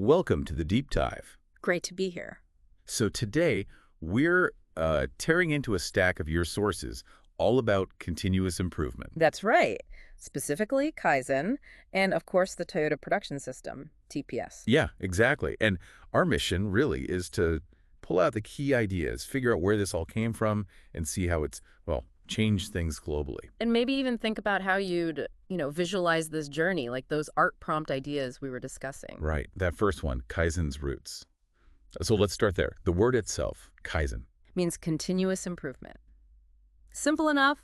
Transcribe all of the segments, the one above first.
Welcome to the Deep Dive. Great to be here. So today, we're tearing into a stack of your sources all about continuous improvement. That's right. Specifically, Kaizen, and of course, the Toyota Production System, TPS. Yeah, exactly. And our mission really is to pull out the key ideas, figure out where this all came from, and see how it's, well, changed things globally. And maybe even think about how you'd, visualize this journey, like those art prompt ideas we were discussing. Right. That first one, Kaizen's roots. So let's start there. The word itself, Kaizen. Means continuous improvement. Simple enough,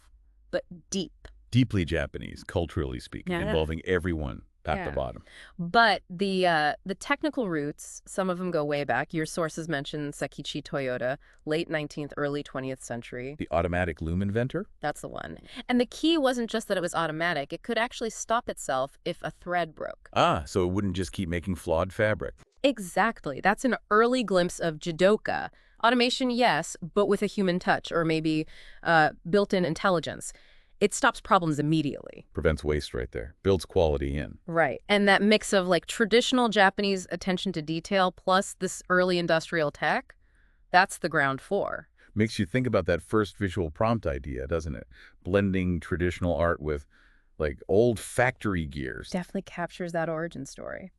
but deep. Deeply Japanese, culturally speaking, Yeah. involving everyone top to Yeah. bottom. But the technical roots, some of them go way back. Your sources mentioned Sekichi Toyota, late 19th, early 20th century. The automatic loom inventor? That's the one. And the key wasn't just that it was automatic. It could actually stop itself if a thread broke. Ah, so it wouldn't just keep making flawed fabric. Exactly. That's an early glimpse of judoka. Automation, yes, but with a human touch or maybe built-in intelligence. It stops problems immediately. Prevents waste right there. Builds quality in. Right. And that mix of traditional Japanese attention to detail plus this early industrial tech, that's the ground floor. Makes you think about that first visual prompt idea, doesn't it? Blending traditional art with, old factory gears. Definitely captures that origin story.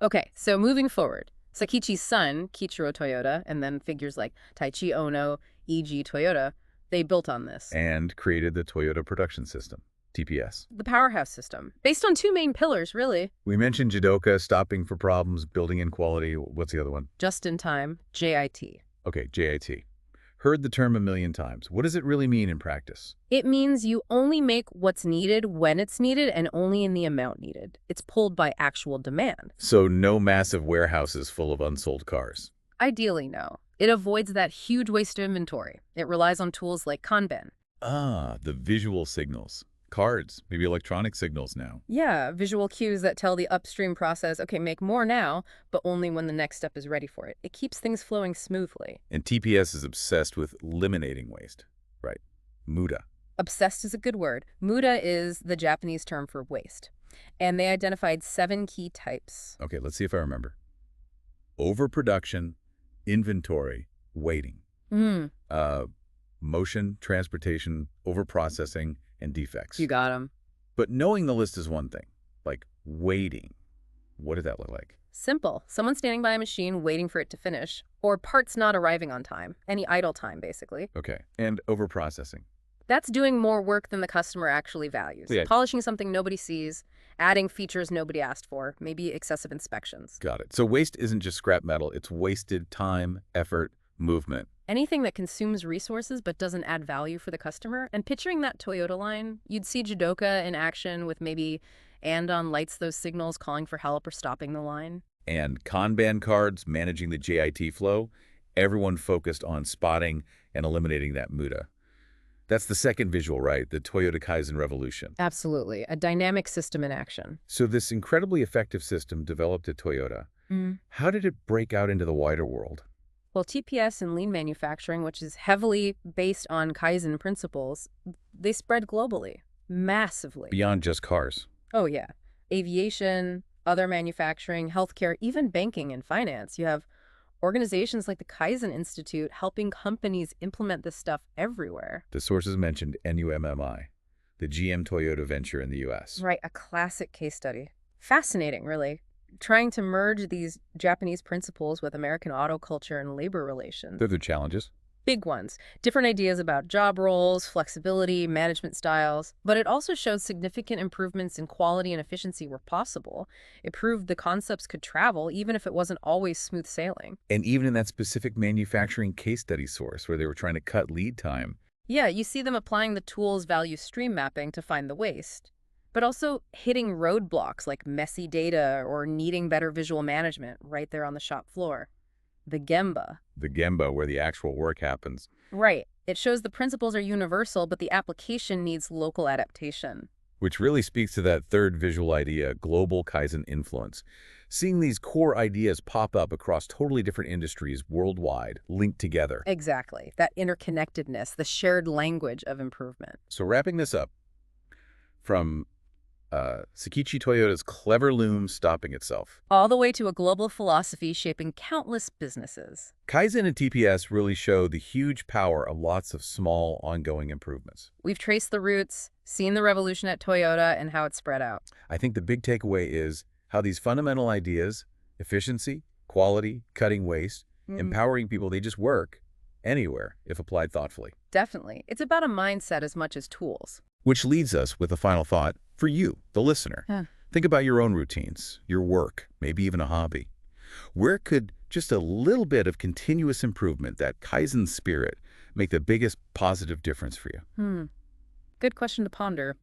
Okay, so moving forward, Sakichi's son, Kichiro Toyota, and then figures like Taichi Ono, E.G. Toyota, they built on this. And created the Toyota Production System, TPS. The powerhouse system, based on two main pillars, really. We mentioned judoka, stopping for problems, building in quality. What's the other one? Just in time, JIT. Okay, JIT. Heard the term a million times. What does it really mean in practice? It means you only make what's needed when it's needed and only in the amount needed. It's pulled by actual demand. So no massive warehouses full of unsold cars. Ideally, no. It avoids that huge waste of inventory. It relies on tools like Kanban. Ah, the visual signals. Cards, maybe electronic signals now. Yeah, visual cues that tell the upstream process, okay, make more now, but only when the next step is ready for it. It keeps things flowing smoothly. And TPS is obsessed with eliminating waste. Right. Muda. Obsessed is a good word. Muda is the Japanese term for waste. And they identified 7 key types. Okay, let's see if I remember. Overproduction, inventory, waiting. Motion, transportation, overprocessing, and defects. You got them. But knowing the list is one thing. Waiting. What did that look like? Simple. Someone standing by a machine waiting for it to finish. Or parts not arriving on time. Any idle time, basically. Okay. And overprocessing. That's doing more work than the customer actually values. Yeah. Polishing something nobody sees, adding features nobody asked for, maybe excessive inspections. Got it. So waste isn't just scrap metal. It's wasted time, effort, movement. Anything that consumes resources but doesn't add value for the customer. And picturing that Toyota line, you'd see judoka in action with maybe andon lights those signals calling for help or stopping the line. And Kanban cards managing the JIT flow. Everyone focused on spotting and eliminating that muda. That's the second visual, right? The Toyota Kaizen revolution. Absolutely. A dynamic system in action. So this incredibly effective system developed at Toyota. How did it break out into the wider world? Well, TPS and lean manufacturing, which is heavily based on Kaizen principles, they spread globally, massively. Beyond just cars. Oh, yeah. Aviation, other manufacturing, healthcare, even banking and finance. You have organizations like the Kaizen Institute helping companies implement this stuff everywhere. The sources mentioned NUMMI, the GM Toyota venture in the U.S. Right, a classic case study. Fascinating, really. Trying to merge these Japanese principles with American auto culture and labor relations. They're the challenges. Big ones. Different ideas about job roles, flexibility, management styles. But it also showed significant improvements in quality and efficiency were possible. It proved the concepts could travel, even if it wasn't always smooth sailing. And even in that specific manufacturing case study source where they were trying to cut lead time. Yeah, you see them applying the tool's value stream mapping to find the waste. But also hitting roadblocks like messy data or needing better visual management right there on the shop floor. The Gemba. The Gemba, where the actual work happens. Right. It shows the principles are universal, but the application needs local adaptation. Which really speaks to that third visual idea, global Kaizen influence. Seeing these core ideas pop up across totally different industries worldwide, linked together. Exactly. That interconnectedness, the shared language of improvement. So wrapping this up, from Sakichi Toyota's clever loom stopping itself. All the way to a global philosophy shaping countless businesses. Kaizen and TPS really show the huge power of lots of small, ongoing improvements. We've traced the roots, seen the revolution at Toyota, and how it spread out. I think the big takeaway is how these fundamental ideas, efficiency, quality, cutting waste, empowering people, they just work anywhere if applied thoughtfully. Definitely. It's about a mindset as much as tools. Which leads us with a final thought for you, the listener. Yeah. Think about your own routines, your work, maybe even a hobby. Where could just a little bit of continuous improvement, that Kaizen spirit, make the biggest positive difference for you? Good question to ponder.